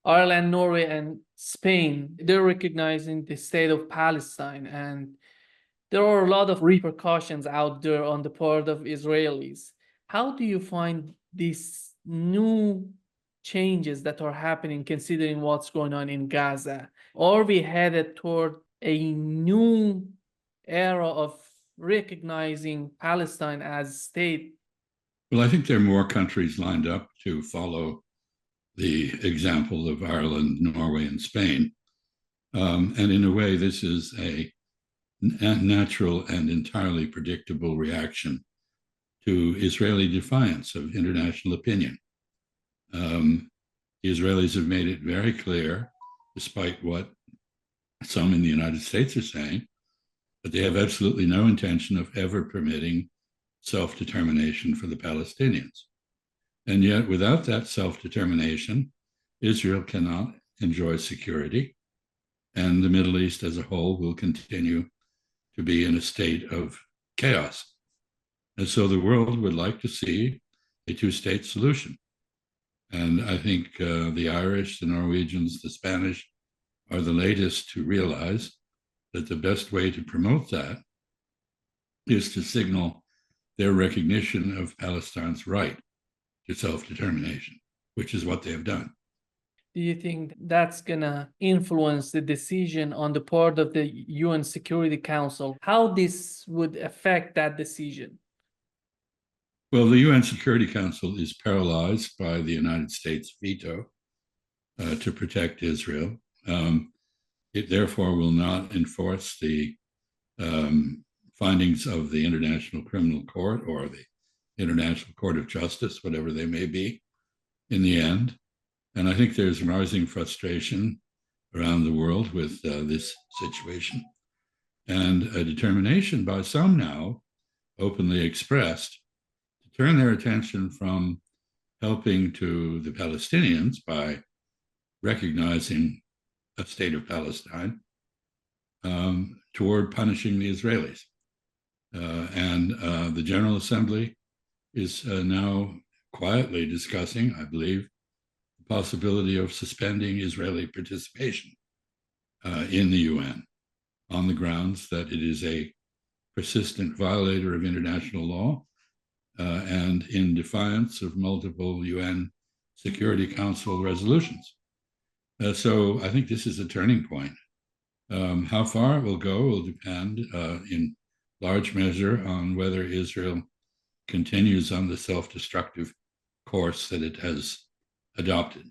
Ireland, Norway, and Spain, they're recognizing the state of Palestine. And there are a lot of repercussions out there on the part of Israelis. How do you find these new changes that are happening considering what's going on in Gaza? Are we headed toward a new era of recognizing Palestine as state? Well, I think there are more countries lined up to follow the example of Ireland, Norway, and Spain. And in a way, this is a natural and entirely predictable reaction to Israeli defiance of international opinion. The Israelis have made it very clear, despite what some in the United States are saying, that they have absolutely no intention of ever permitting self-determination for the Palestinians. And yet, without that self-determination, Israel cannot enjoy security, and the Middle East as a whole will continue to be in a state of chaos. And so the world would like to see a two-state solution. And I think the Irish, the Norwegians, the Spanish are the latest to realize that the best way to promote that is to signal their recognition of Palestine's right to self-determination, which is what they have done. Do you think that's going to influence the decision on the part of the UN Security Council? How this would affect that decision? Well, the UN Security Council is paralyzed by the United States veto to protect Israel. It therefore will not enforce the findings of the International Criminal Court or the International Court of Justice, whatever they may be, in the end. And I think there's rising frustration around the world with this situation, and a determination by some now, openly expressed, to turn their attention from helping to the Palestinians by recognizing a state of Palestine toward punishing the Israelis. And the General Assembly is now quietly discussing, I believe, the possibility of suspending Israeli participation in the UN on the grounds that it is a persistent violator of international law and in defiance of multiple UN Security Council resolutions. So I think this is a turning point. How far it will go will depend in large measure on whether Israel continues on the self-destructive course that it has adopted.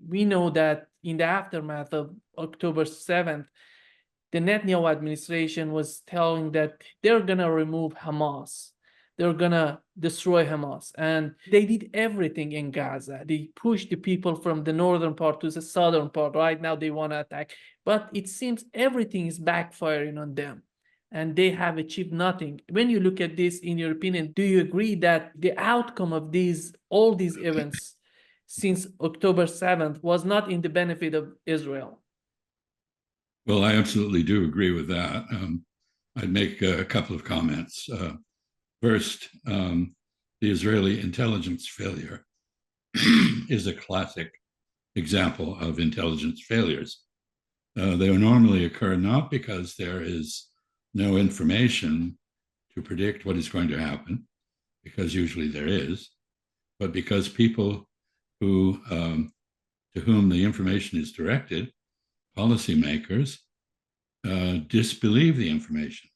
We know that in the aftermath of October 7th, the Netanyahu administration was telling that they're going to remove Hamas. They're going to destroy Hamas. And they did everything in Gaza. They pushed the people from the northern part to the southern part. Right now they want to attack. But it seems everything is backfiring on them, and they have achieved nothing. When you look at this, in your opinion, do you agree that the outcome of all these events since October 7th was not in the benefit of Israel? Well, I absolutely do agree with that. I'd make a couple of comments. First, the Israeli intelligence failure is a classic example of intelligence failures. They normally occur not because there is no information to predict what is going to happen, because usually there is, but because people who to whom the information is directed, policymakers, disbelieve the information.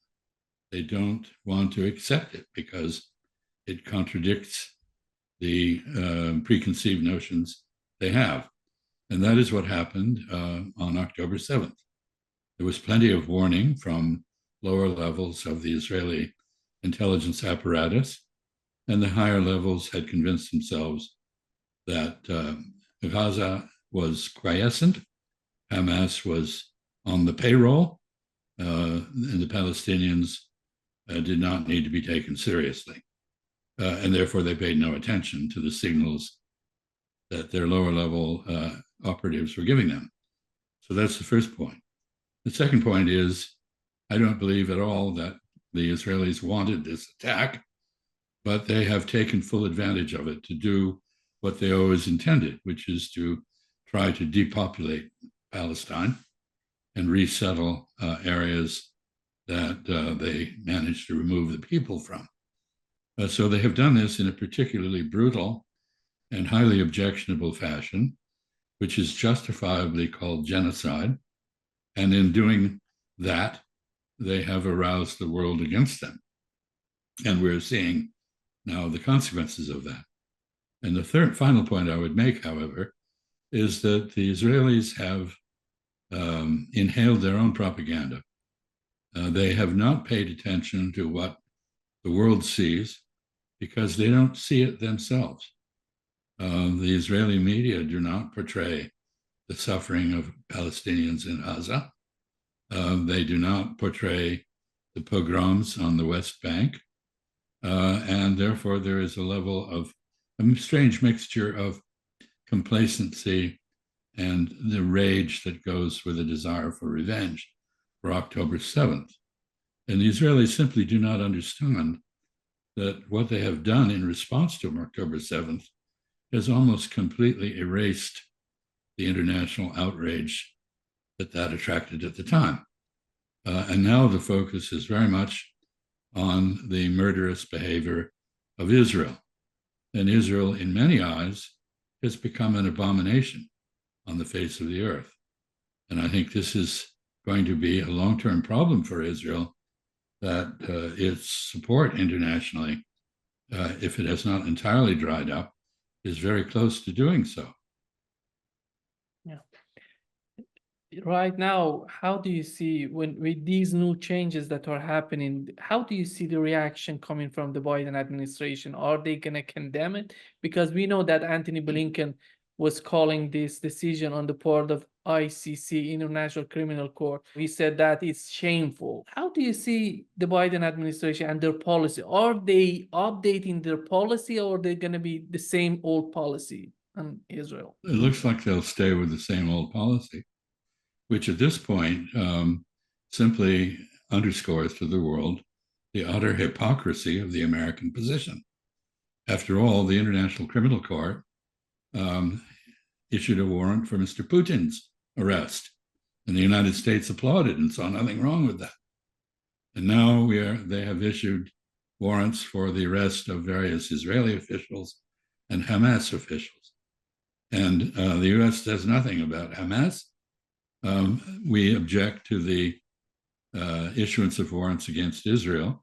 They don't want to accept it because it contradicts the preconceived notions they have. And that is what happened on October 7th. There was plenty of warning from lower levels of the Israeli intelligence apparatus, and the higher levels had convinced themselves that Gaza was quiescent, Hamas was on the payroll, and the Palestinians did not need to be taken seriously. And therefore they paid no attention to the signals that their lower level operatives were giving them. So that's the first point. The second point is, I don't believe at all that the Israelis wanted this attack, but they have taken full advantage of it to do what they always intended, which is to try to depopulate Palestine and resettle areas that they managed to remove the people from. So they have done this in a particularly brutal and highly objectionable fashion, which is justifiably called genocide. And in doing that, they have aroused the world against them. And we're seeing now the consequences of that. And the final point I would make, however, is that the Israelis have inhaled their own propaganda. They have not paid attention to what the world sees because they don't see it themselves. The Israeli media do not portray the suffering of Palestinians in Gaza. They do not portray the pogroms on the West Bank. And therefore, there is a level of a strange mixture of complacency and the rage that goes with a desire for revenge for October 7th. And the Israelis simply do not understand that what they have done in response to October 7th has almost completely erased the international outrage that attracted at the time. And now the focus is very much on the murderous behavior of Israel. And Israel, in many eyes, has become an abomination on the face of the earth. And I think this is going to be a long-term problem for Israel, that its support internationally, if it has not entirely dried up, is very close to doing so. Yeah. Right now, how do you see, with these new changes that are happening, how do you see the reaction coming from the Biden administration? Are they going to condemn it? Because we know that Antony Blinken was calling this decision on the part of ICC, International Criminal Court. He said that it's shameful. How do you see the Biden administration and their policy? Are they updating their policy, or are they going to be the same old policy on Israel? It looks like they'll stay with the same old policy, which at this point simply underscores to the world the utter hypocrisy of the American position. After all, the International Criminal Court issued a warrant for Mr. Putin's arrest, and the United States applauded and saw nothing wrong with that. And now they have issued warrants for the arrest of various Israeli officials and Hamas officials. And the U.S. does nothing about Hamas. We object to the issuance of warrants against Israel.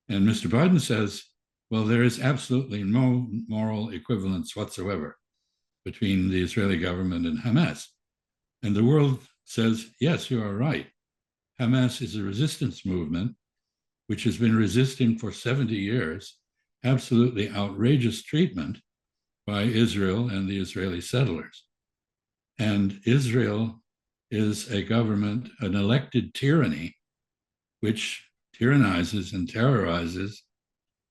And Mr. Biden says, well, there is absolutely no moral equivalence whatsoever between the Israeli government and Hamas. And the world says, yes, you are right. Hamas is a resistance movement which has been resisting for 70 years absolutely outrageous treatment by Israel and the Israeli settlers. And Israel is a government, an elected tyranny, which tyrannizes and terrorizes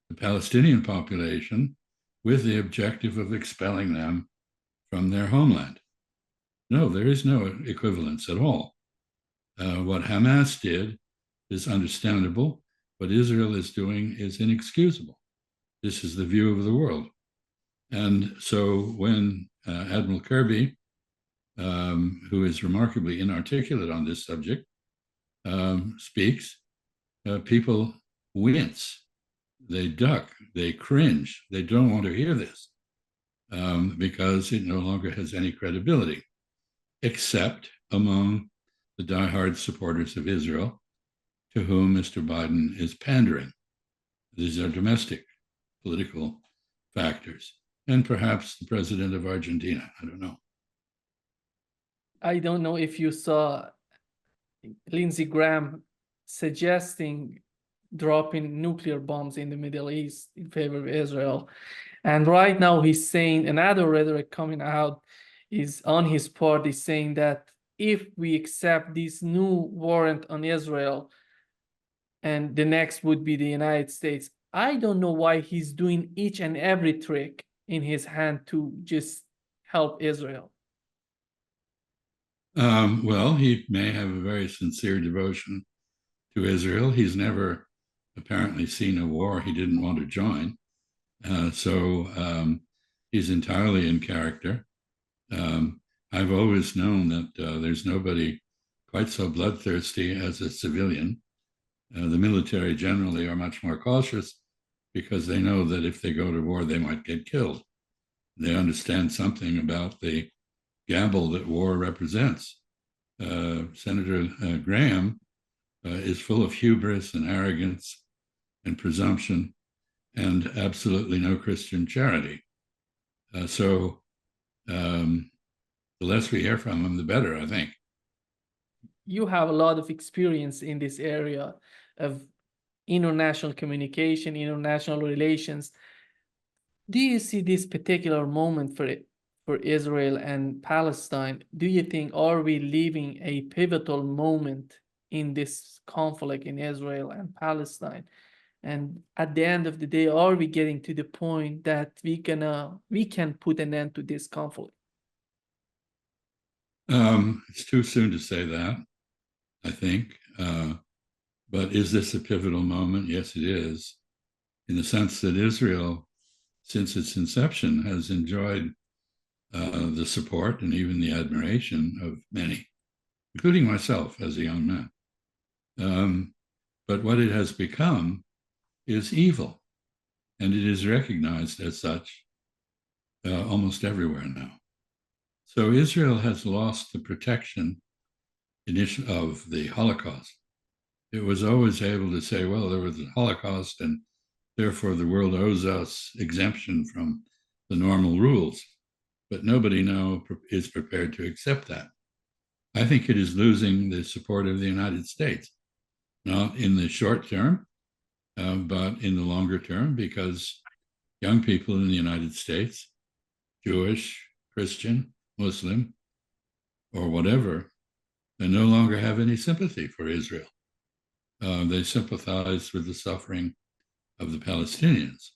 the Palestinian population with the objective of expelling them from their homeland. No, there is no equivalence at all. What Hamas did is understandable. What Israel is doing is inexcusable. This is the view of the world. And so when Admiral Kirby, who is remarkably inarticulate on this subject, speaks, people wince, they duck, they cringe, they don't want to hear this because it no longer has any credibility, except among the diehard supporters of Israel, to whom Mr. Biden is pandering. These are domestic political factors, and perhaps the president of Argentina, I don't know. I don't know if you saw Lindsey Graham suggesting dropping nuclear bombs in the Middle East in favor of Israel. And right now he's saying, another rhetoric coming out is on his part, is saying that if we accept this new warrant on Israel, and the next would be the United States, I don't know why he's doing each and every trick in his hand to just help Israel. Well, he may have a very sincere devotion to Israel. He's never apparently seen a war he didn't want to join. So he's entirely in character. I've always known that there's nobody quite so bloodthirsty as a civilian. The military generally are much more cautious because they know that if they go to war, they might get killed. They understand something about the gamble that war represents. Senator Graham is full of hubris and arrogance and presumption and absolutely no Christian charity. So the less we hear from him, the better, I think. You have a lot of experience in this area of international communication, international relations. Do you see this particular moment for Israel and Palestine? Do you think are we living a pivotal moment in this conflict in Israel and Palestine? And at the end of the day, are we getting to the point that we can put an end to this conflict? It's too soon to say that, I think. But is this a pivotal moment? Yes, it is, in the sense that Israel, since its inception, has enjoyed the support and even the admiration of many, including myself as a young man. But what it has become is evil, and it is recognized as such almost everywhere now. So Israel has lost the protection of the Holocaust. It was always able to say, well, there was a Holocaust, and therefore the world owes us exemption from the normal rules. But nobody now is prepared to accept that. I think it is losing the support of the United States, not in the short term, but in the longer term, because young people in the United States, Jewish, Christian, Muslim, or whatever, they no longer have any sympathy for Israel. They sympathize with the suffering of the Palestinians.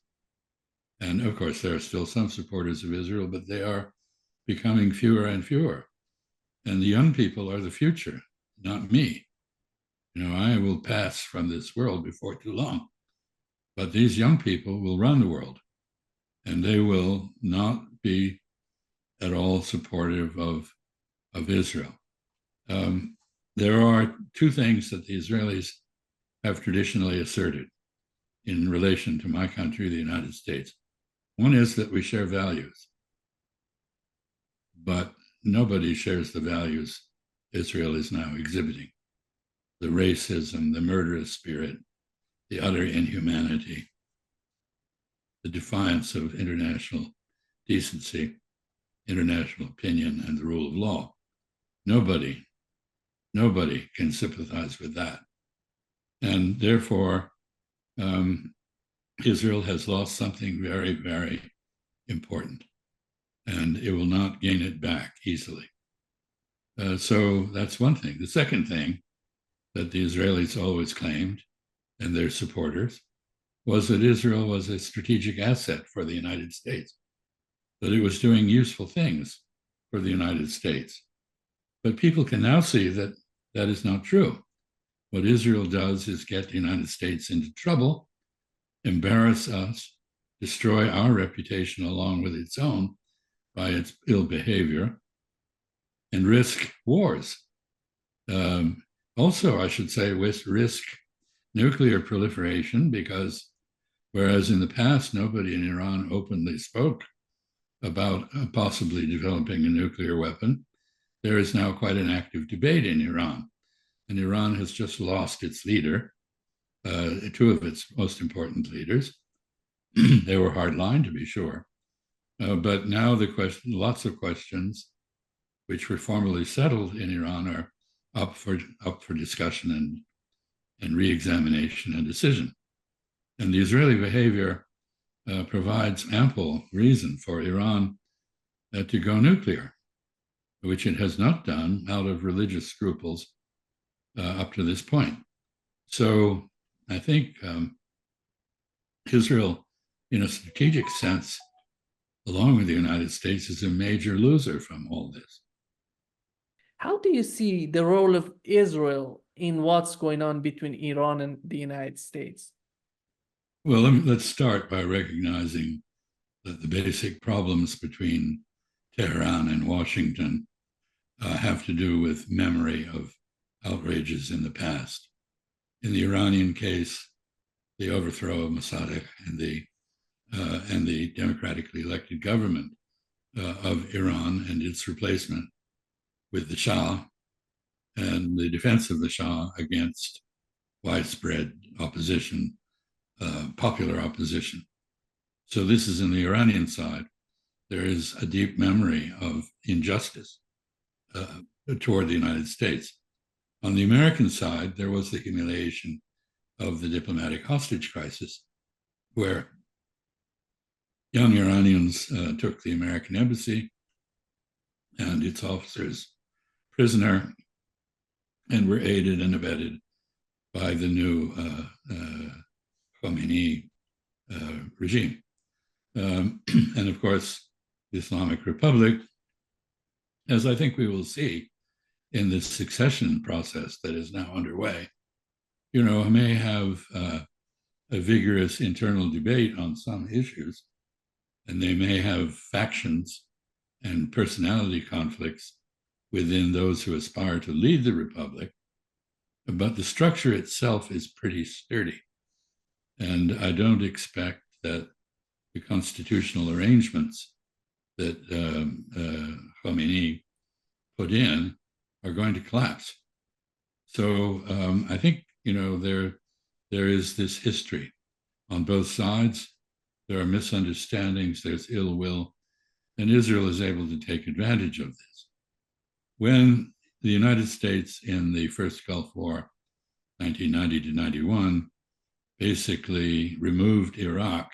And of course, there are still some supporters of Israel, but they are becoming fewer and fewer. And the young people are the future, not me. You know, I will pass from this world before too long. But these young people will run the world, and they will not be at all supportive of Israel. There are two things that the Israelis have traditionally asserted in relation to my country, the United States. One is that we share values, but nobody shares the values Israel is now exhibiting: the racism, the murderous spirit, the utter inhumanity, the defiance of international decency, international opinion, and the rule of law. Nobody can sympathize with that. And therefore, Israel has lost something very, very important, and it will not gain it back easily. So that's one thing. The second thing that the Israelis always claimed, and their supporters, was that Israel was a strategic asset for the United States, that it was doing useful things for the United States. But people can now see that that is not true. What Israel does is get the United States into trouble, embarrass us, destroy our reputation along with its own by its ill behavior, and risk wars. Also, I should say, risk nuclear proliferation, because whereas in the past nobody in Iran openly spoke about possibly developing a nuclear weapon, there is now quite an active debate in Iran. And Iran has just lost its leader, two of its most important leaders. They were hardline, to be sure. But now lots of questions which were formerly settled in Iran are up for discussion and re-examination and decision. And the Israeli behavior provides ample reason for Iran to go nuclear, which it has not done out of religious scruples up to this point. So I think Israel, in a strategic sense, along with the United States, is a major loser from all this. How do you see the role of Israel in what's going on between Iran and the United States? Well, let's start by recognizing that the basic problems between Tehran and Washington have to do with memory of outrages in the past. In the Iranian case, the overthrow of Mossadegh and the democratically elected government of Iran and its replacement with the Shah and the defense of the Shah against widespread opposition, popular opposition. So this is in the Iranian side. There is a deep memory of injustice toward the United States. On the American side, there was the humiliation of the diplomatic hostage crisis, where young Iranians took the American embassy and its officers prisoner and were aided and abetted by the new Khomeini regime. And of course, the Islamic Republic, as I think we will see in this succession process that is now underway, may have a vigorous internal debate on some issues, and they may have factions and personality conflicts within those who aspire to lead the republic, but the structure itself is pretty sturdy. And I don't expect that the constitutional arrangements that Khomeini put in are going to collapse. So I think, there is this history on both sides. There are misunderstandings, there's ill will, and Israel is able to take advantage of this. When the United States in the first Gulf War, 1990 to 91, basically removed Iraq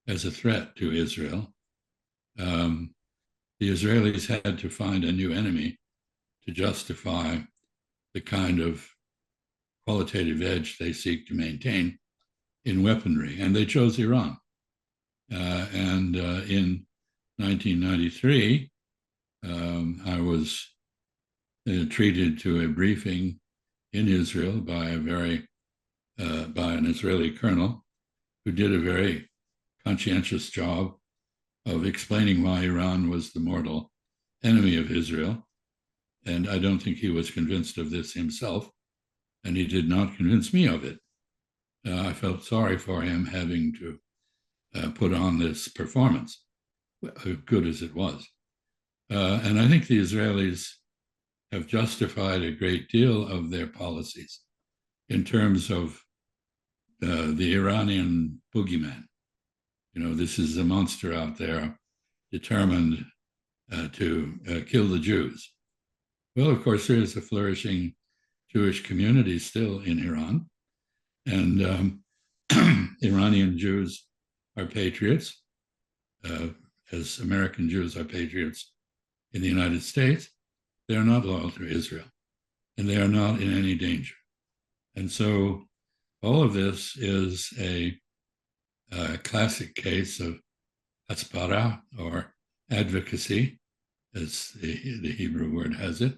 as a threat to Israel, the Israelis had to find a new enemy to justify the kind of qualitative edge they seek to maintain in weaponry, and they chose Iran. And in 1993, I was treated to a briefing in Israel by an Israeli colonel who did a very conscientious job of explaining why Iran was the mortal enemy of Israel. And I don't think he was convinced of this himself, and he did not convince me of it. I felt sorry for him having to put on this performance, good as it was. And I think the Israelis have justified a great deal of their policies in terms of the Iranian boogeyman. This is a monster out there determined to kill the Jews. Well, of course, there is a flourishing Jewish community still in Iran, and Iranian Jews are patriots, as American Jews are patriots in the United States. They are not loyal to Israel, and they are not in any danger. And so all of this is a classic case of hasbara, or advocacy, as the Hebrew word has it,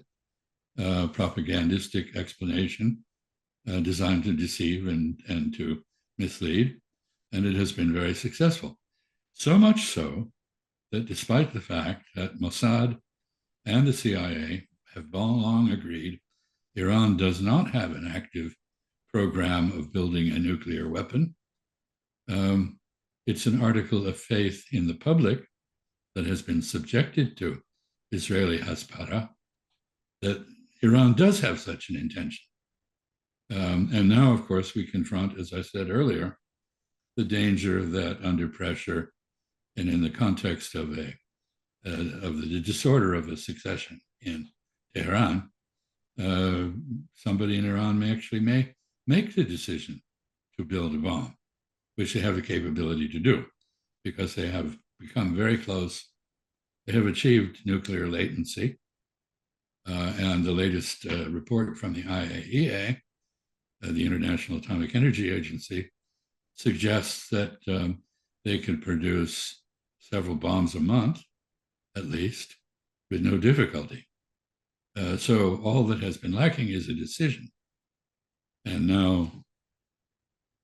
propagandistic explanation designed to deceive and to mislead. And it has been very successful. So much so that despite the fact that Mossad and the CIA have long agreed Iran does not have an active program of building a nuclear weapon, it's an article of faith in the public that has been subjected to Israeli hasbara that Iran does have such an intention. And now, of course, we confront, as I said earlier, the danger that under pressure and in the context of the disorder of a succession in Tehran, somebody in Iran may actually make the decision to build a bomb, which they have the capability to do because they have become very close. They have achieved nuclear latency. And the latest report from the IAEA, the International Atomic Energy Agency, suggests that they can produce several bombs a month, at least, with no difficulty. So all that has been lacking is a decision. And now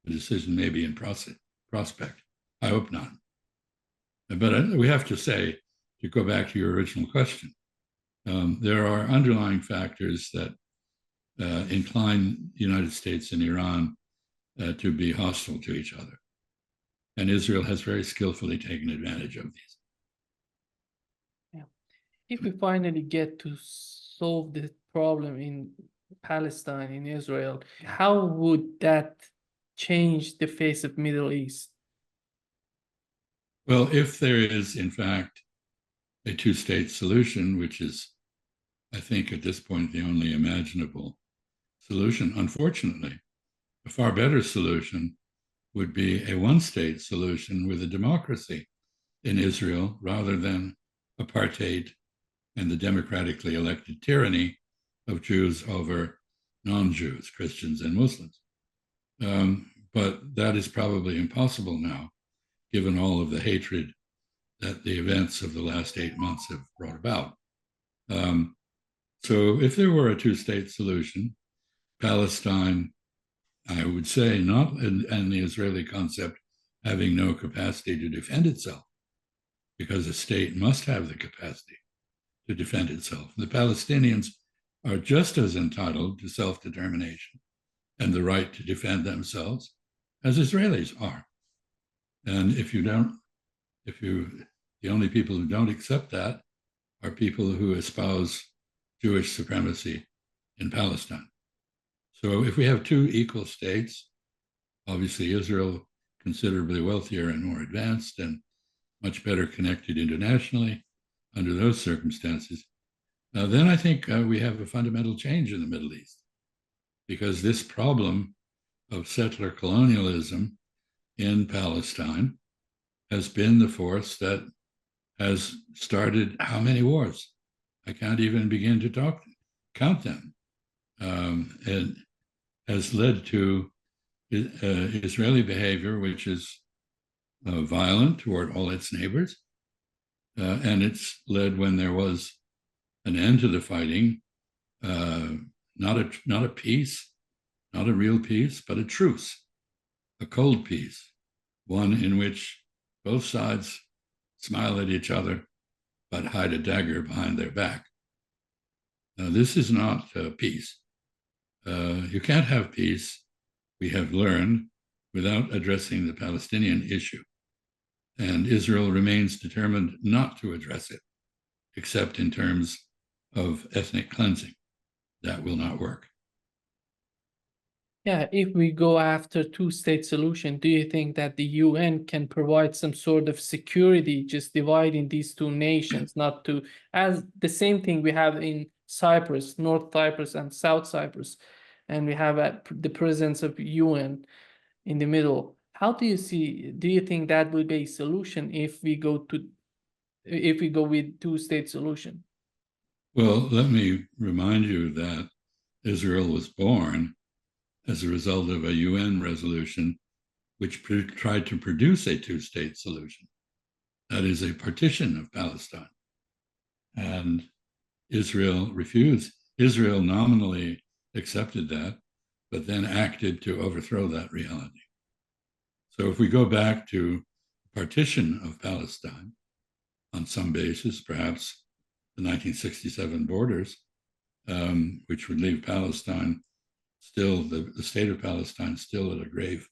the decision may be in prospect. I hope not. But we have to say, to go back to your original question, There are underlying factors that incline the United States and Iran to be hostile to each other. And Israel has very skillfully taken advantage of these. Yeah. If we finally get to solve the problem in Palestine, in Israel, how would that change the face of Middle East? Well, if there is, in fact, a two-state solution, which is, I think, at this point, the only imaginable solution, unfortunately, a far better solution would be a one-state solution with a democracy in Israel rather than apartheid and the democratically elected tyranny of Jews over non-Jews, Christians and Muslims. But that is probably impossible now, given all of the hatred that the events of the last 8 months have brought about. So if there were a two-state solution, Palestine, I would say, not and the Israeli concept having no capacity to defend itself, because a state must have the capacity to defend itself. The Palestinians are just as entitled to self-determination and the right to defend themselves as Israelis are. And the only people who don't accept that are people who espouse Jewish supremacy in Palestine. So if we have two equal states, obviously Israel considerably wealthier and more advanced and much better connected internationally under those circumstances, then I think we have a fundamental change in the Middle East, because this problem of settler colonialism in Palestine has been the force that has started how many wars? I can't even begin to count them. It has led to Israeli behavior, which is violent toward all its neighbors. And it's led, when there was an end to the fighting, not a peace, not a real peace, but a truce, a cold peace, one in which both sides smile at each other, but hide a dagger behind their back. Now, this is not peace. You can't have peace, we have learned, without addressing the Palestinian issue. And Israel remains determined not to address it, except in terms of ethnic cleansing. That will not work. Yeah, if we go after two-state solution, do you think that the UN can provide some sort of security, just dividing these two nations, not to, as the same thing we have in Cyprus, North Cyprus and South Cyprus, and we have the presence of UN in the middle. How do you think that will be a solution if we go with two-state solution? Well, let me remind you that Israel was born as a result of a UN resolution which tried to produce a two-state solution. That is a partition of Palestine. And Israel refused. Israel nominally accepted that, but then acted to overthrow that reality. So if we go back to partition of Palestine on some basis, perhaps the 1967 borders, which would leave Palestine still, the state of Palestine still at a grave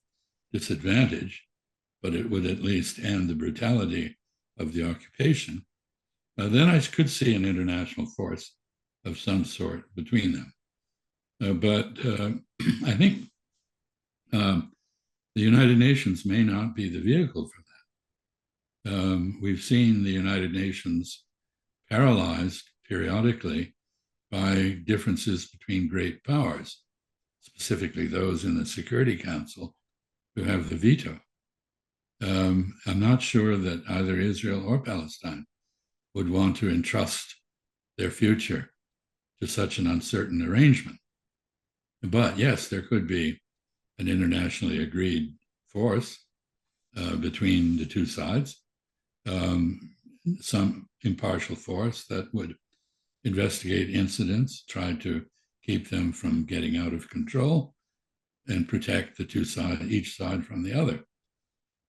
disadvantage, but it would at least end the brutality of the occupation, then I could see an international force of some sort between them. But I think the United Nations may not be the vehicle for that. We've seen the United Nations paralyzed periodically by differences between great powers, specifically those in the Security Council who have the veto. I'm not sure that either Israel or Palestine would want to entrust their future to such an uncertain arrangement. But yes, there could be an internationally agreed force between the two sides, some impartial force that would investigate incidents, try to keep them from getting out of control, and protect the two sides, each side from the other.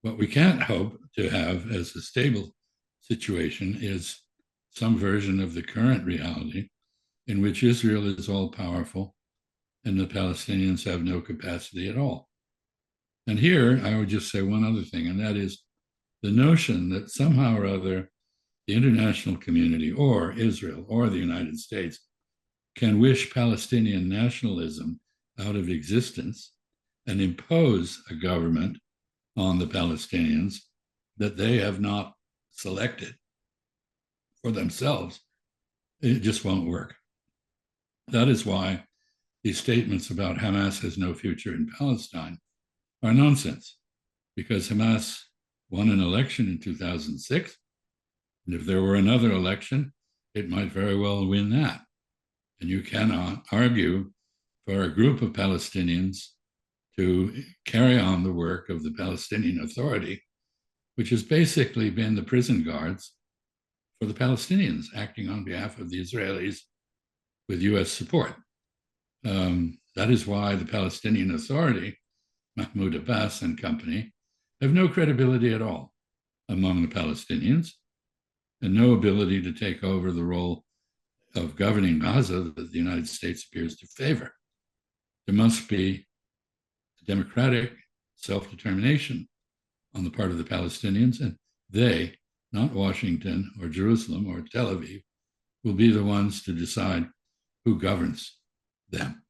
What we can't hope to have as a stable situation is some version of the current reality in which Israel is all powerful and the Palestinians have no capacity at all. And here I would just say one other thing, and that is the notion that somehow or other the international community or Israel or the United States can wish Palestinian nationalism out of existence and impose a government on the Palestinians that they have not selected for themselves, it just won't work. That is why these statements about Hamas has no future in Palestine are nonsense, because Hamas won an election in 2006. And if there were another election, it might very well win that. And you cannot argue for a group of Palestinians to carry on the work of the Palestinian Authority, which has basically been the prison guards for the Palestinians, acting on behalf of the Israelis with US support. That is why the Palestinian Authority, Mahmoud Abbas and company, have no credibility at all among the Palestinians and no ability to take over the role of governing Gaza that the United States appears to favor. There must be democratic self-determination on the part of the Palestinians, and they, not Washington or Jerusalem or Tel Aviv, will be the ones to decide who governs them.